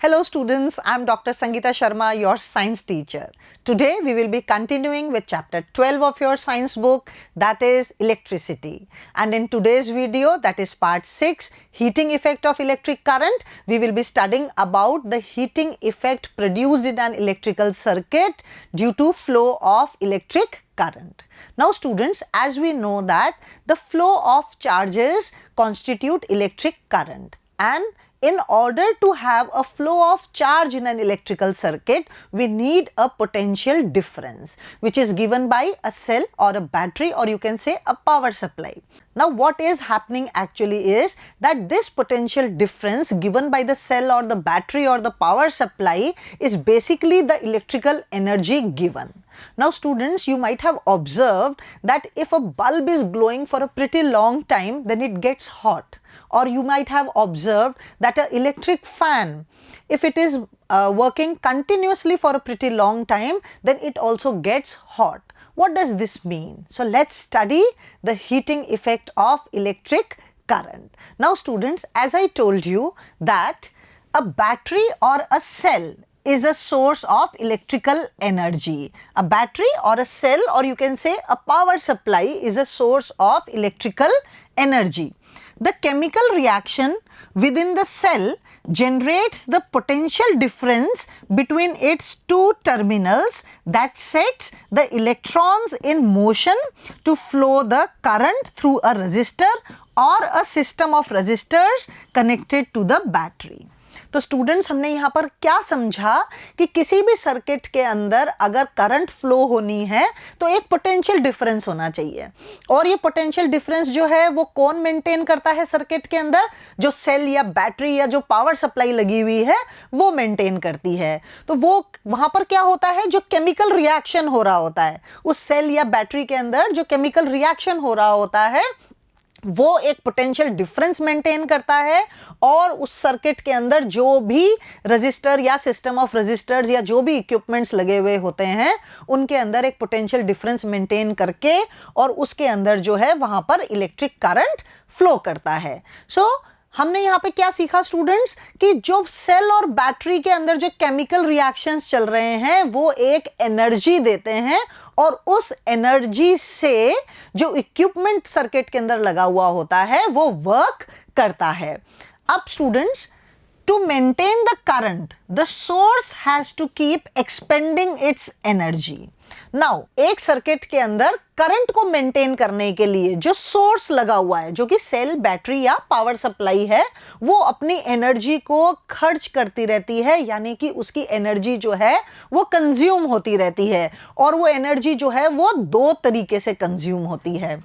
Hello students, I am Dr. Sangeeta Sharma, your science teacher. Today we will be continuing with chapter 12 of your science book, that is electricity. And in today's video, that is part 6, heating effect of electric current, we will be studying about the heating effect produced in an electrical circuit due to flow of electric current. Now students, as we know that the flow of charges constitute electric current, and in order to have a flow of charge in an electrical circuit, we need a potential difference which is given by a cell or a battery, or you can say a power supply. Now what is happening actually is that this potential difference given by the cell or the battery or the power supply is basically the electrical energy given. Now students, you might have observed that if a bulb is glowing for a pretty long time, then it gets hot. Or you might have observed that an electric fan, if it is working continuously for a pretty long time, then it also gets hot. What does this mean? So let's study the heating effect of electric current. Now students, as I told you that a battery or a cell is a source of electrical energy. A battery or a cell, or you can say a power supply, is a source of electrical energy. The chemical reaction within the cell generates the potential difference between its two terminals that sets the electrons in motion to flow the current through a resistor or a system of resistors connected to the battery. तो students, हमने यहाँ पर क्या समझा कि किसी भी circuit के अंदर अगर करंट फ्लो होनी है तो एक पोटेंशियल डिफरेंस होना चाहिए, और ये पोटेंशियल डिफरेंस जो है वो कौन मेंटेन करता है सर्किट के अंदर? जो सेल या बैटरी या जो पावर सप्लाई लगी हुई है वो मेंटेन करती है। तो वो वहाँ पर क्या होता है, जो केमिकल रिएक्शन हो रहा होता है उस सेल या बैटरी के अंदर, जो केमिकल रिएक्शन हो रहा होता है वो एक पोटेंशियल डिफरेंस मेंटेन करता है, और उस सर्किट के अंदर जो भी रजिस्टर या सिस्टम ऑफ रजिस्टर्स या जो भी इक्विपमेंट्स लगे हुए होते हैं उनके अंदर एक पोटेंशियल डिफरेंस मेंटेन करके और उसके अंदर जो है वहां पर इलेक्ट्रिक करंट फ्लो करता है। हमने यहाँ पे क्या सीखा स्टूडेंट्स कि जो सेल और बैटरी के अंदर जो केमिकल रिएक्शंस चल रहे हैं वो एक एनर्जी देते हैं, और उस एनर्जी से जो इक्विपमेंट सर्किट के अंदर लगा हुआ होता है वो वर्क करता है। अब students, to maintain the current, the source has to keep expending its energy. Now, एक सर्किट के अंदर करंट को मेंटेन करने के लिए जो सोर्स लगा हुआ है, जो कि सेल, बैटरी या पावर सप्लाई है, वो अपनी एनर्जी को खर्च करती रहती है, यानी कि उसकी एनर्जी जो है वो कंज्यूम होती रहती है, और वो एनर्जी जो है वो दो तरीके से कंज्यूम होती है।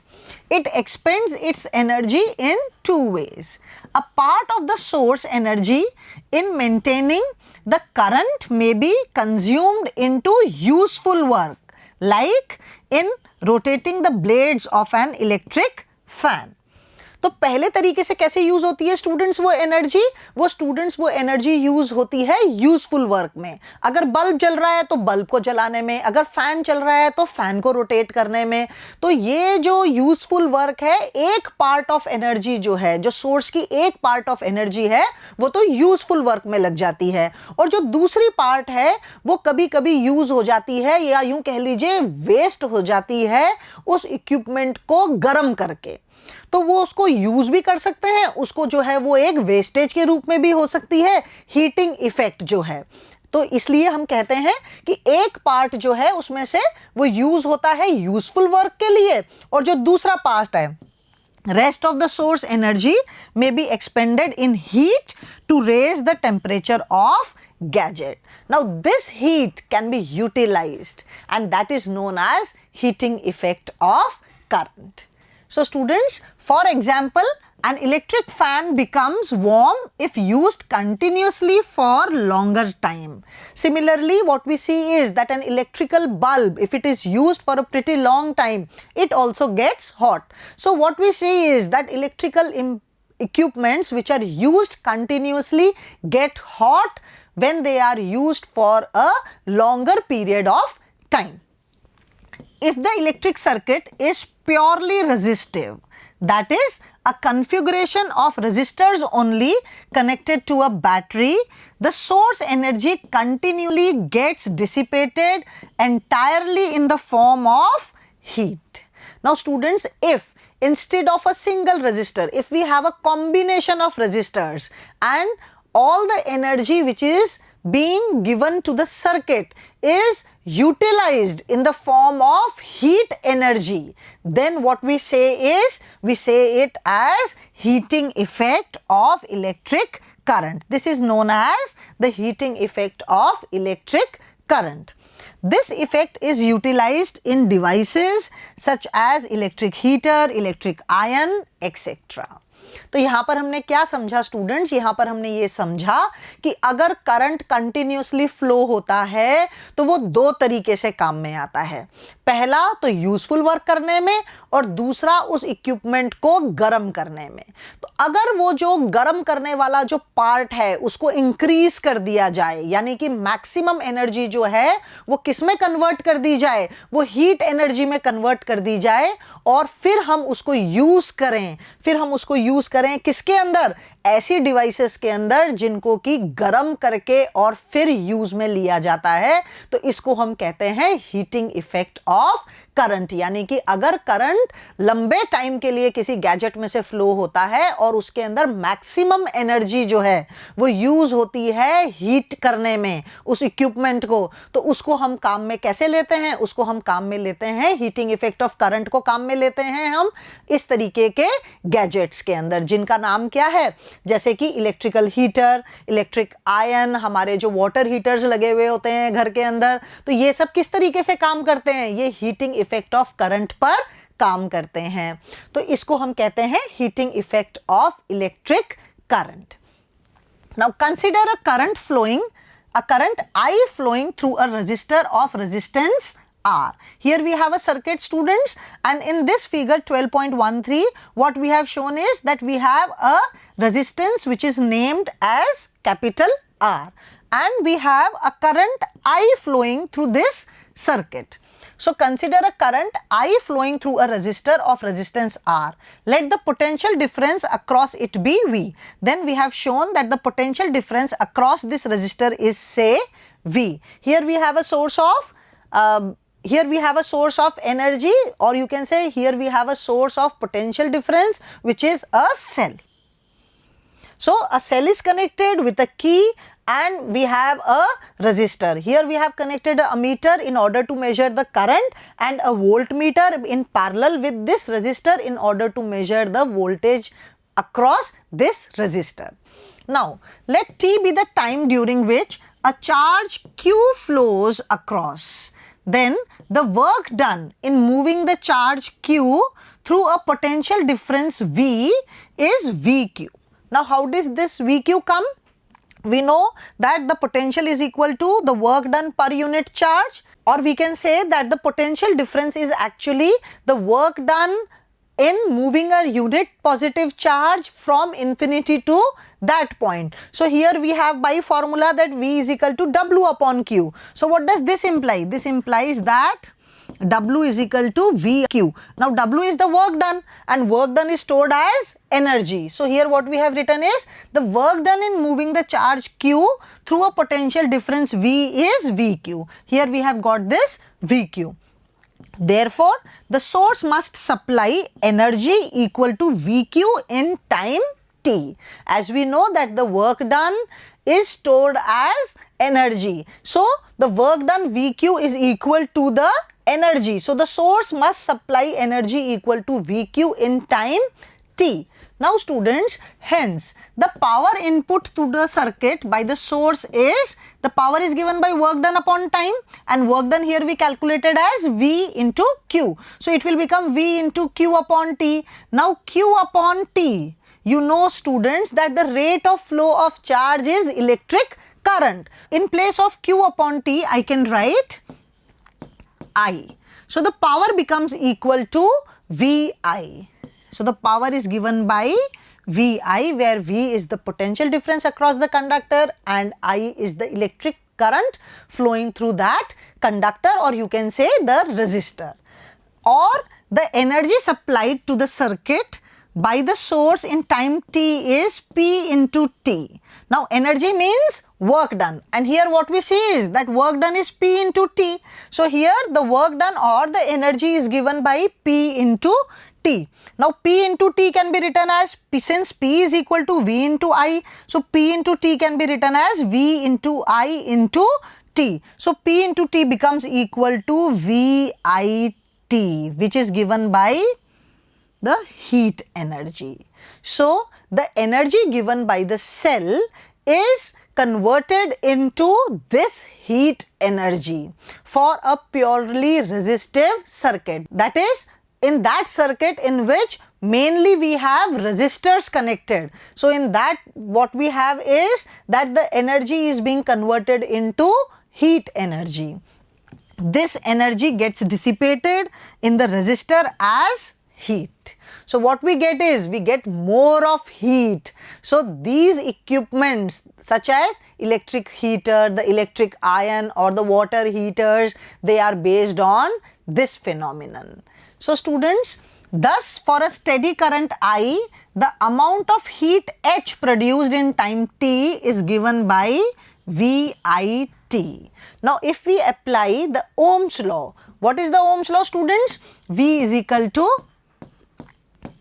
It expends its energy in two ways. A part of the source energy in maintaining the current may be consumed into useful work, like in rotating the blades of an electric fan. तो पहले तरीके से कैसे use होती है students वो energy use होती है यूजफुल वर्क में। अगर बल्ब जल रहा है तो बल्ब को जलाने में, अगर फैन चल रहा है तो फैन को रोटेट करने में। तो ये जो यूजफुल वर्क है, एक पार्ट ऑफ एनर्जी जो है, जो सोर्स की एक पार्ट ऑफ एनर्जी है, वो तो यूजफुल वर्क में लग जाती है, और जो दूसरी पार्ट है वो कभी कभी यूज हो जाती है, या यूं कह लीजिए वेस्ट हो जाती है उस इक्विपमेंट को गर्म करके। तो वो उसको यूज भी कर सकते हैं, उसको जो है वो एक वेस्टेज के रूप में भी हो सकती है, हीटिंग इफेक्ट जो है। तो इसलिए हम कहते हैं कि एक पार्ट जो है उसमें से वो यूज होता है यूजफुल वर्क के लिए, और जो दूसरा पार्ट है, rest of the source energy may be expended in heat to raise the temperature of gadget. Now this heat can be utilized, and that is known as heating effect of current. So students, for example, an electric fan becomes warm if used continuously for longer time. Similarly, what we see is that an electrical bulb, if it is used for a pretty long time, it also gets hot. So what we see is that electrical equipments which are used continuously get hot when they are used for a longer period of time. If the electric circuit is purely resistive, that is a configuration of resistors only connected to a battery, the source energy continually gets dissipated entirely in the form of heat. Now students, if instead of a single resistor, if we have a combination of resistors and all the energy which is being given to the circuit is utilized in the form of heat energy, then what we say is, we say it as heating effect of electric current. This is known as the heating effect of electric current. This effect is utilized in devices such as electric heater, electric iron, etc. तो यहाँ पर हमने क्या समझा students, यहाँ पर हमने ये समझा कि अगर करंट कंटिन्यूसली फ्लो होता है तो वो दो तरीके से काम में आता है। पहला तो यूजफुल वर्क करने में और दूसरा उस इक्विपमेंट को गर्म करने में। तो अगर वो जो गर्म करने वाला जो पार्ट है उसको इंक्रीज कर दिया जाए, यानी कि मैक्सिमम एनर्जी जो है वो किस में कन्वर्ट कर दी जाए, वो हीट एनर्जी में कन्वर्ट कर दी जाए और फिर हम उसको यूज करें, किसके अंदर, ऐसी डिवाइसेस के अंदर जिनको कि गर्म करके और फिर यूज में लिया जाता है, तो इसको हम कहते हैं हीटिंग इफेक्ट ऑफ करंट। यानी कि अगर करंट लंबे टाइम के लिए किसी गैजेट में से फ्लो होता है और उसके अंदर मैक्सिमम एनर्जी जो है वो यूज होती है हीट करने में उस इक्विपमेंट को, तो उसको हम काम में कैसे लेते हैं, उसको हम काम में लेते हैं, हीटिंग इफेक्ट ऑफ करंट को काम में लेते हैं हम इस तरीके के गैजेट्स के अंदर, जिनका नाम क्या है, जैसे कि इलेक्ट्रिकल हीटर, इलेक्ट्रिक आयरन, हमारे जो वाटर हीटर्स लगे हुए होते हैं घर के अंदर, तो ये सब किस तरीके से काम करते हैं, ये हीटिंग इफेक्ट ऑफ करंट पर काम करते हैं। तो इसको हम कहते हैं heating effect of electric current. Now consider a current I flowing through a resistor of resistance R. Here we have a circuit students, and in this figure 12.13 what we have shown is that we have a resistance which is named as capital R, and we have a current I flowing through this circuit. So consider a current I flowing through a resistor of resistance R. Let the potential difference across it be V. Then we have shown that the potential difference across this resistor is, say, V. Here we have a source of energy, or you can say here we have a source of potential difference, which is a cell. So a cell is connected with a key and we have a resistor. Here we have connected a ammeter in order to measure the current and a voltmeter in parallel with this resistor in order to measure the voltage across this resistor. Now let T be the time during which a charge Q flows across. Then the work done in moving the charge Q through a potential difference V is VQ. Now how does this VQ come? We know that the potential is equal to the work done per unit charge, or we can say that the potential difference is actually the work done in moving a unit positive charge from infinity to that point. So here we have by formula that V is equal to W upon Q. So what does this imply? This implies that W is equal to VQ. Now W is the work done and work done is stored as energy. So here what we have written is the work done in moving the charge Q through a potential difference V is VQ. Here we have got this VQ. Therefore, the source must supply energy equal to VQ in time T. As we know that the work done is stored as energy. So the work done VQ is equal to the energy. So the source must supply energy equal to VQ in time T. Now students, hence the power input to the circuit by the source is, the power is given by work done upon time, and work done here we calculated as V into Q. So it will become V into Q upon T. Now Q upon T, you know students that the rate of flow of charge is electric current. In place of Q upon T, I can write I. So the power becomes equal to VI. So the power is given by VI, where V is the potential difference across the conductor and I is the electric current flowing through that conductor, or you can say the resistor. Or the energy supplied to the circuit by the source in time t is P into T. Now energy means work done, and here what we see is that work done is P into T. So here the work done or the energy is given by P into T. Now P into T can be written as P, since P is equal to V into I, so P into T can be written as V into I into T. So P into T becomes equal to VIT, which is given by the heat energy. So the energy given by the cell is converted into this heat energy for a purely resistive circuit. That is, in that circuit in which mainly we have resistors connected. So in that what we have is that the energy is being converted into heat energy. This energy gets dissipated in the resistor as heat. So what we get is, we get more of heat. So these equipments such as electric heater, the electric iron or the water heaters, they are based on this phenomenon. So students, thus for a steady current I, the amount of heat H produced in time t is given by VIT. Now if we apply the Ohms law, what is the Ohms law, students? V is equal to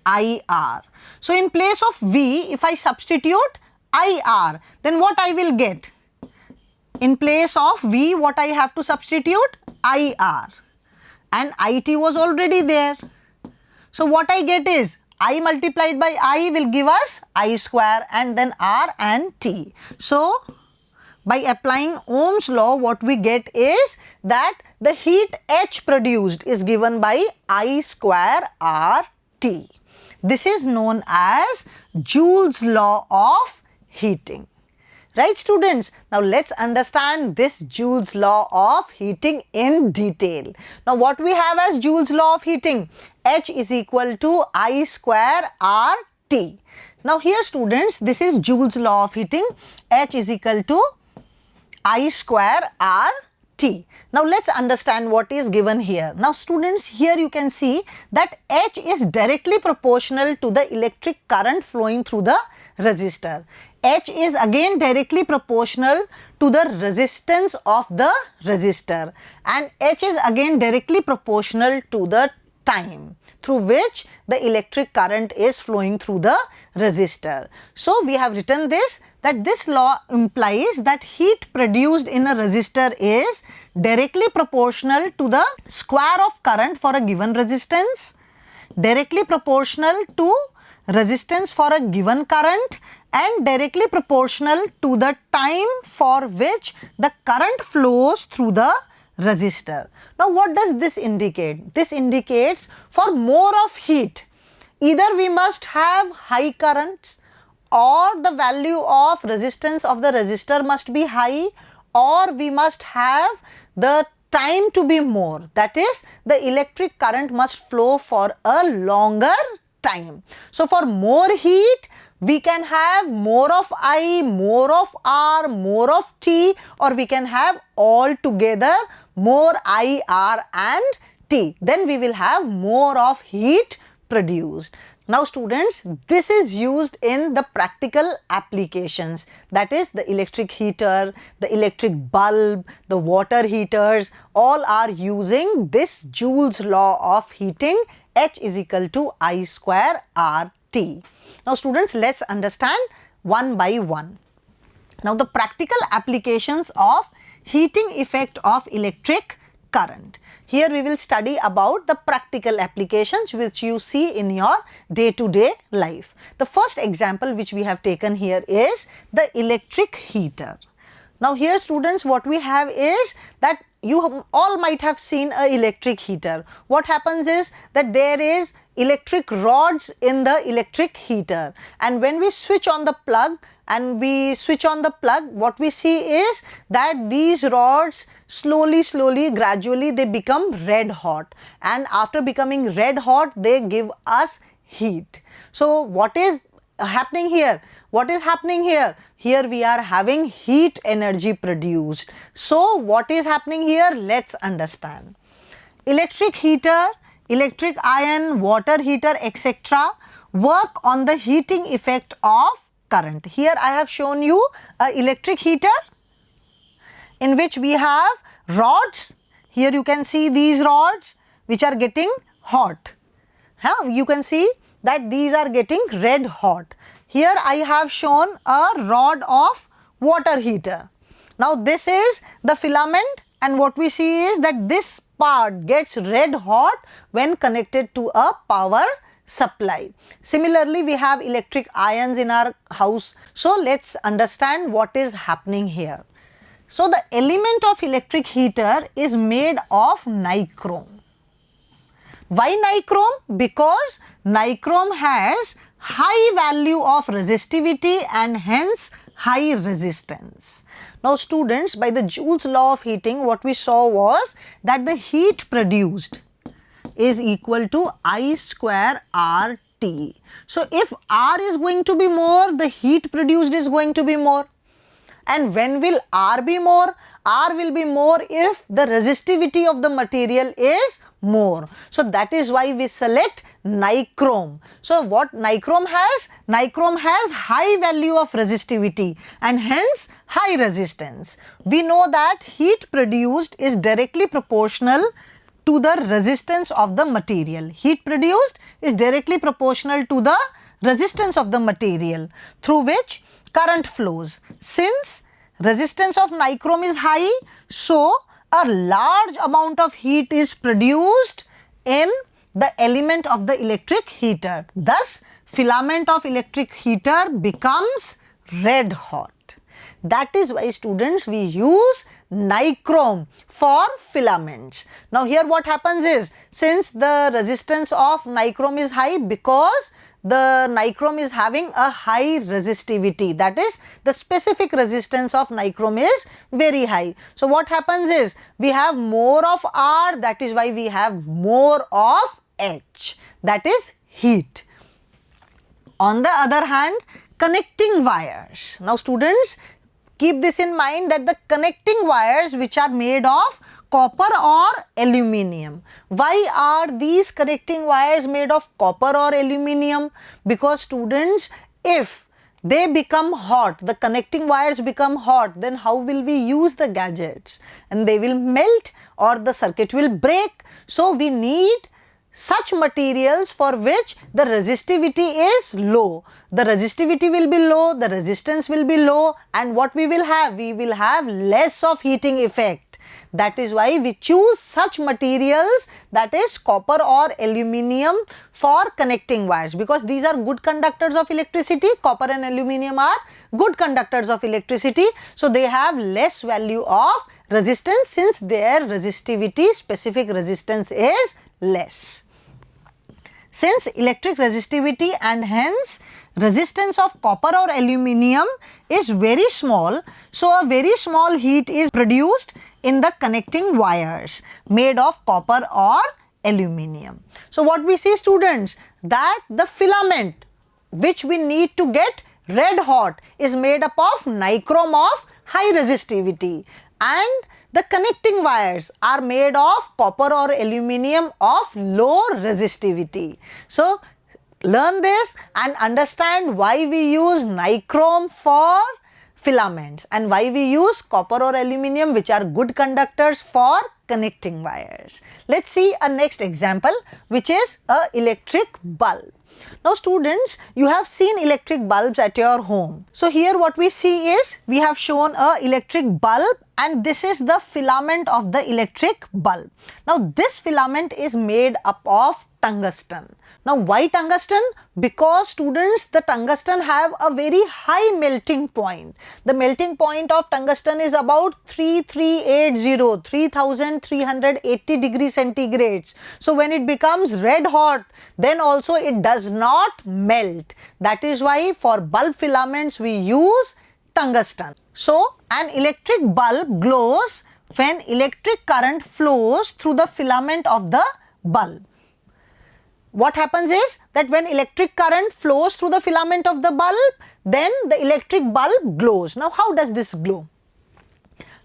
IR. So in place of V, if I substitute IR, then what I will get? In place of V, what I have to substitute? IR. And IT was already there. So what I get is I multiplied by I will give us I square and then R and T. So by applying Ohm's law, what we get is that the heat H produced is given by I square RT. This is known as Joule's law of heating. Right students? Now let's understand this Joule's law of heating in detail. Now what we have as Joule's law of heating? H is equal to I square RT. Now here students, this is Joule's law of heating. H is equal to I square RT. Now let's understand what is given here. Now students, here you can see that H is directly proportional to the electric current flowing through the resistor. H is again directly proportional to the resistance of the resistor, and H is again directly proportional to the time through which the electric current is flowing through the resistor. So we have written this, that this law implies that heat produced in a resistor is directly proportional to the square of current for a given resistance, directly proportional to resistance for a given current, and directly proportional to the time for which the current flows through the resistor. Now what does this indicate? This indicates for more of heat, either we must have high currents, or the value of resistance of the resistor must be high, or we must have the time to be more. That is, the electric current must flow for a longer time. So for more heat, we can have more of I, more of R, more of T, or we can have all together more I, R and T. Then we will have more of heat produced. Now students, this is used in the practical applications, that is the electric heater, the electric bulb, the water heaters, all are using this Joule's law of heating, H is equal to I square RT. Now students, let's understand one by one. Now the practical applications of heating effect of electric current. Here we will study about the practical applications which you see in your day-to-day life. The first example which we have taken here is the electric heater. Now here students, what we have is that you all might have seen a electric heater. What happens is that there is electric rods in the electric heater, and when we switch on the plug what we see is that these rods slowly gradually they become red hot, and after becoming red hot they give us heat. So what is happening here? What is happening here? Here we are having heat energy produced. So what is happening here? Let's understand. Electric heater, electric iron, water heater, etc. work on the heating effect of current. Here I have shown you an electric heater in which we have rods. Here you can see these rods which are getting hot. You can see that these are getting red hot. Here I have shown a rod of water heater. Now this is the filament, and what we see is that this part gets red hot when connected to a power supply. Similarly, we have electric irons in our house. So let's understand what is happening here. So the element of electric heater is made of nichrome. Why nichrome? Because nichrome has high value of resistivity and hence high resistance. Now students, by the Joule's law of heating, what we saw was that the heat produced is equal to I square RT. So if R is going to be more, the heat produced is going to be more. And when will R be more? R will be more if the resistivity of the material is more. So that is why we select nichrome. So what nichrome has? Nichrome has high value of resistivity and hence high resistance. We know that heat produced is directly proportional to the resistance of the material. Heat produced is directly proportional to the resistance of the material through which current flows. Since resistance of nichrome is high, so a large amount of heat is produced in the element of the electric heater. Thus, filament of electric heater becomes red hot. That is why students, we use nichrome for filaments. Now here what happens is, since the resistance of nichrome is high, because the nichrome is having a high resistivity, that is the specific resistance of nichrome is very high. So what happens is, we have more of R, that is why we have more of H, that is heat. On the other hand, connecting wires. Now students, keep this in mind that the connecting wires which are made of copper or aluminium. Why are these connecting wires made of copper or aluminium? Because students, if they become hot, the connecting wires become hot, then how will we use the gadgets? And they will melt or the circuit will break. So we need such materials for which the resistivity is low. The resistivity will be low, the resistance will be low, and what we will have? We will have less of heating effect. That is why we choose such materials, that is copper or aluminium, for connecting wires, because these are good conductors of electricity. Copper and aluminium are good conductors of electricity, so they have less value of resistance since their resistivity, specific resistance, is less. Since electric resistivity and hence resistance of copper or aluminium is very small, so a very small heat is produced in the connecting wires made of copper or aluminium. So what we see, students, that the filament which we need to get red hot is made up of nichrome of high resistivity, and the connecting wires are made of copper or aluminium of low resistivity. So learn this and understand why we use nichrome for filaments and why we use copper or aluminium, which are good conductors, for connecting wires. Let's see a next example, which is a electric bulb. Now students, you have seen electric bulbs at your home. So here what we see is, we have shown a electric bulb, and this is the filament of the electric bulb. Now this filament is made up of tungsten. Now why tungsten? Because students, the tungsten have a very high melting point. The melting point of tungsten is about 3380 degrees centigrades. So when it becomes red hot, then also it does not melt. That is why for bulb filaments we use tungsten. So an electric bulb glows when electric current flows through the filament of the bulb. What happens is that when electric current flows through the filament of the bulb, then the electric bulb glows. Now how does this glow?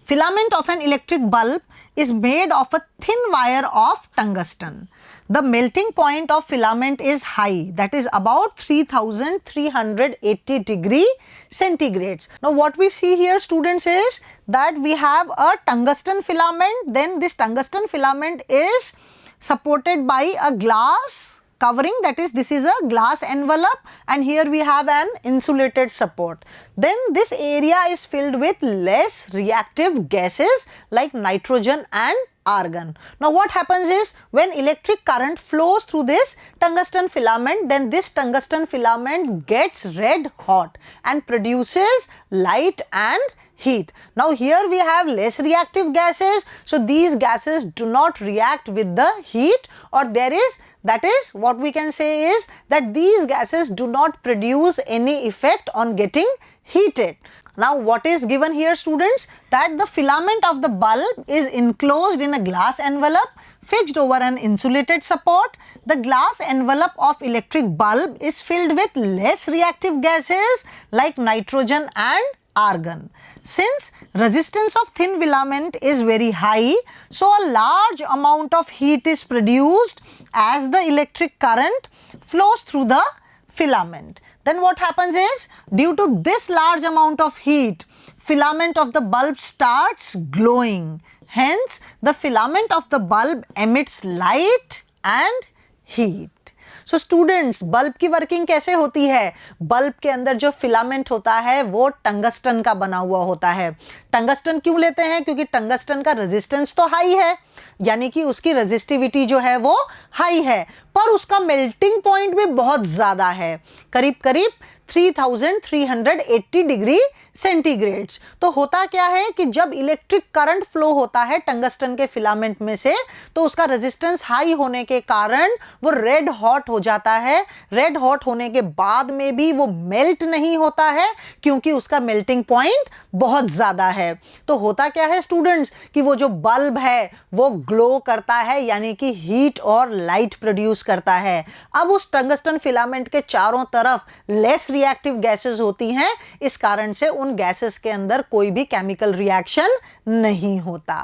Filament of an electric bulb is made of a thin wire of tungsten. the melting point of filament is high, that is about 3380 degree centigrades. Now what we see here, students, is that we have a tungsten filament, then this tungsten filament is supported by a glass covering, that is, this is a glass envelope, and here we have an insulated support. Then this area is filled with less reactive gases like nitrogen and argon. Now what happens is, when electric current flows through this tungsten filament, then this tungsten filament gets red hot and produces light and heat. Now here we have less reactive gases, so these gases do not react with the heat, or that is what we can say is that these gases do not produce any effect on getting heated. Now what is given here, students, that the filament of the bulb is enclosed in a glass envelope fixed over an insulated support. The glass envelope of electric bulb is filled with less reactive gases like nitrogen and argon. Since resistance of thin filament is very high, so a large amount of heat is produced as the electric current flows through the filament. Then what happens is, due to this large amount of heat, filament of the bulb starts glowing. Hence, the filament of the bulb emits light and heat. So students, bulb की working कैसे होती है? Bulb के अंदर जो filament होता है वो टंगस्टन का बना हुआ होता है। टंगस्टन क्यों लेते हैं? क्योंकि टंगस्टन का रेजिस्टेंस तो हाई है, यानी कि उसकी रेजिस्टिविटी जो है वो हाई है, पर उसका मेल्टिंग पॉइंट भी बहुत ज़्यादा है, करीब करीब 3380 डिग्री सेंटीग्रेड्स। तो होता क्या है कि जब इलेक्ट्रिक करंट फ्लो होता है टंगस्टन के फिलामेंट में से, तो उसका रेजिस्टेंस हाई होने के कारण वो रेड हॉट हो जाता है। रेड हॉट होने के बाद में भी वो मेल्ट नहीं होता है, क्योंकि उसका मेल्टिंग पॉइंट बहुत ज़्यादा है। तो होता क्या है स्टूडेंट्स कि वो जो बल्ब है वो ग्लो करता है, यानी कि हीट और लाइट प्रोड्यूस करता है। अब उस टंगस्टन फिलामेंट के चारों तरफ लेस रिएक्टिव गैसेस होती हैं, इस कारण से उन गैसेस के अंदर कोई भी केमिकल रिएक्शन नहीं होता।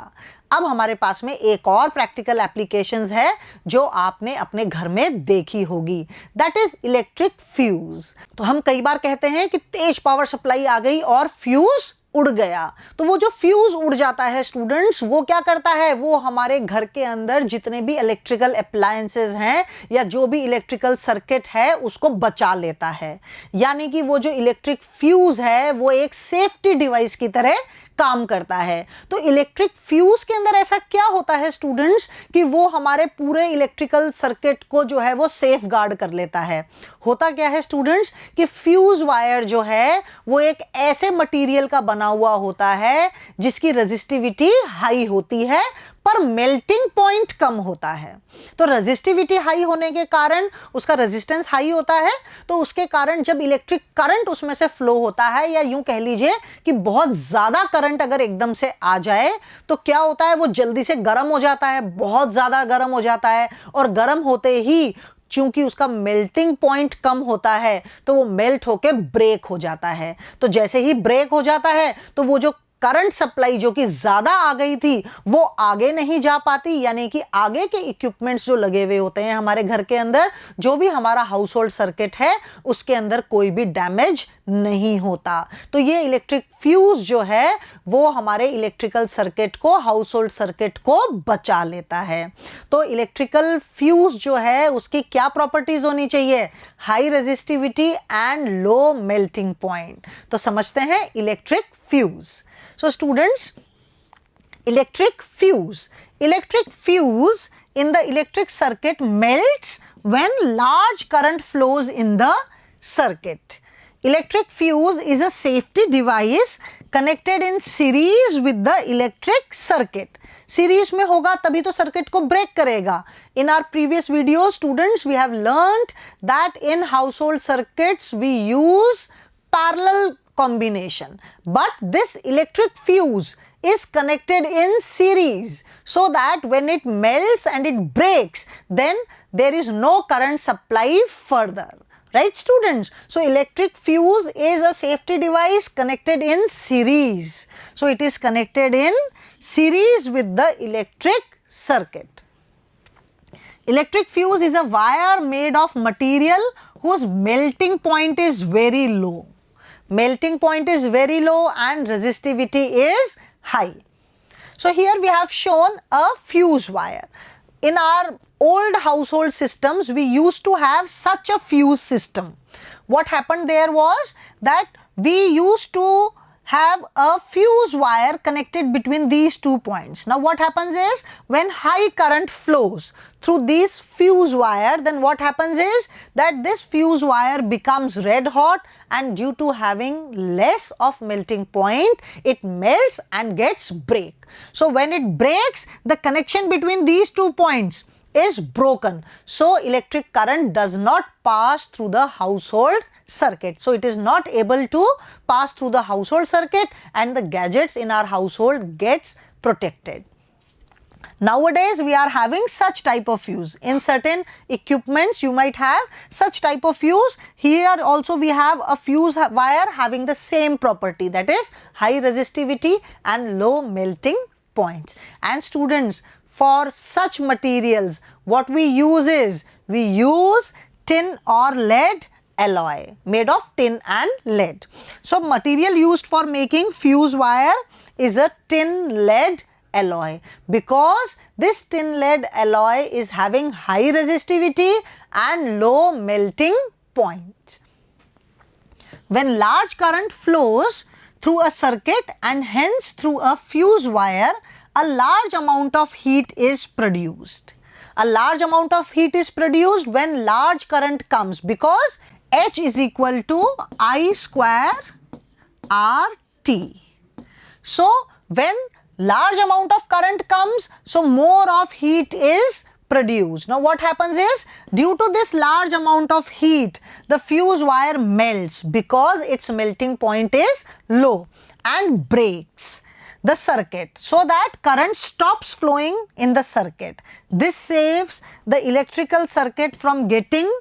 अब हमारे पास में एक और प्रैक्टिकल एप्लीकेशंस है जो आपने अपने घर में देखी होगी, दैट इज इलेक्ट्रिक फ्यूज। तो हम कई बार कहते हैं कि तेज पावर सप्लाई आ गई और फ्यूज उड़ गया। तो वो जो फ्यूज उड़ जाता है स्टूडेंट्स, वो क्या करता है, वो हमारे घर के अंदर जितने भी इलेक्ट्रिकल अप्लायंसेस हैं या जो भी इलेक्ट्रिकल सर्किट है उसको बचा लेता है। यानी कि वो जो इलेक्ट्रिक फ्यूज है वो एक सेफ्टी डिवाइस की तरह काम करता है। तो इलेक्ट्रिक फ्यूज के अंदर ऐसा क्या होता है स्टूडेंट्स कि वो हमारे पूरे इलेक्ट्रिकल सर्किट को जो है वो सेफ गार्ड कर लेता है। होता क्या है स्टूडेंट्स कि फ्यूज वायर जो है वो एक ऐसे मटेरियल का बना हुआ होता है जिसकी रेजिस्टिविटी हाई होती है पर मेल्टिंग पॉइंट कम होता है। तो रेजिस्टिविटी हाई होने के कारण उसका रेजिस्टेंस हाई होता है, तो उसके कारण जब इलेक्ट्रिक करंट उसमें से फ्लो होता है, या यूं कह लीजिए कि बहुत ज़्यादा करंट अगर एकदम से आ जाए तो क्या होता है, वो जल्दी से गर्म हो जाता है, बहुत ज़्यादा गर्म हो जाता है, और गर्म होते ही चूंकि उसका मेल्टिंग पॉइंट कम होता है तो वो मेल्ट होके ब्रेक हो जाता है। तो जैसे ही ब्रेक हो जाता है तो वो जो करंट सप्लाई जो कि ज्यादा आ गई थी वो आगे नहीं जा पाती, यानी कि आगे के इक्विपमेंट्स जो लगे हुए होते हैं हमारे घर के अंदर, जो भी हमारा हाउस होल्ड सर्किट है उसके अंदर कोई भी डैमेज नहीं होता। तो ये इलेक्ट्रिक फ्यूज जो है वो हमारे इलेक्ट्रिकल सर्किट को, हाउस होल्ड सर्किट को बचा लेता है। तो इलेक्ट्रिकल फ्यूज जो है उसकी क्या प्रॉपर्टीज होनी चाहिए, high resistivity and low melting point. तो समझते हैं electric fuse. So students, electric fuse in the electric circuit melts when large current flows in the circuit. Electric fuse is a safety device connected in series with the electric circuit. Series में होगा तभी तो circuit को break करेगा। In our previous video, students, we have learned that in household circuits we use parallel combination, but this electric fuse is connected in series so that when it melts and it breaks, then there is no current supply further. Right students? So electric fuse is a safety device connected in series. So it is connected in series with the electric circuit. Electric fuse is a wire made of material whose melting point is very low. Melting point is very low and resistivity is high. So here we have shown a fuse wire. In our old household systems, we used to have such a fuse system. What happened there was that we used to have a fuse wire connected between these 2 points. Now what happens is, when high current flows through this fuse wire, then what happens is that this fuse wire becomes red hot, and due to having less of melting point, it melts and gets break. So when it breaks, the connection between these 2 points is broken. So electric current does not pass through the household circuit. So it is not able to pass through the household circuit, and the gadgets in our household gets protected. Nowadays we are having such type of fuse. In certain equipments you might have such type of fuse. Here also we have a fuse wire having the same property, that is high resistivity and low melting points. And students, for such materials what we use is, we use tin or lead alloy made of tin and lead. So material used for making fuse wire is a tin lead alloy, because this tin lead alloy is having high resistivity and low melting point. When large current flows through a circuit and hence through a fuse wire, a large amount of heat is produced. A large amount of heat is produced when large current comes, because H is equal to I square RT. So when large amount of current comes, so more of heat is produced. Now what happens is, due to this large amount of heat, the fuse wire melts because its melting point is low and breaks the circuit, so that current stops flowing in the circuit. This saves the electrical circuit from getting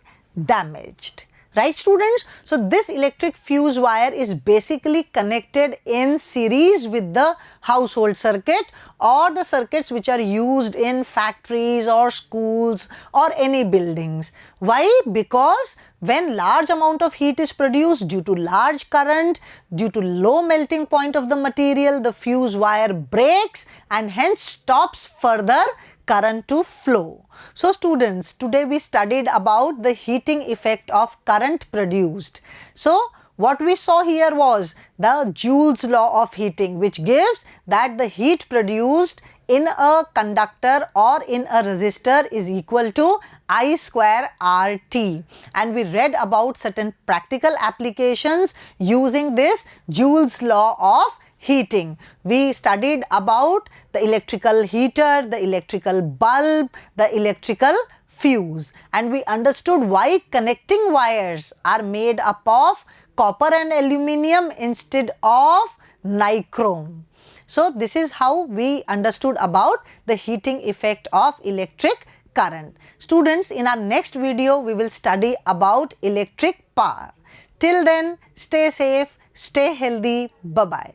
damaged. Right students? So this electric fuse wire is basically connected in series with the household circuit or the circuits which are used in factories or schools or any buildings. Why? Because when large amount of heat is produced due to large current, due to low melting point of the material, the fuse wire breaks and hence stops further current to flow. So students, today we studied about the heating effect of current produced. So what we saw here was the Joule's law of heating, which gives that the heat produced in a conductor or in a resistor is equal to I square RT, and we read about certain practical applications using this Joule's law of heating. We studied about the electrical heater, the electrical bulb, the electrical fuse, and we understood why connecting wires are made up of copper and aluminium instead of nichrome. So this is how we understood about the heating effect of electric current. Students, in our next video we will study about electric power. Till then, stay safe, stay healthy, bye-bye.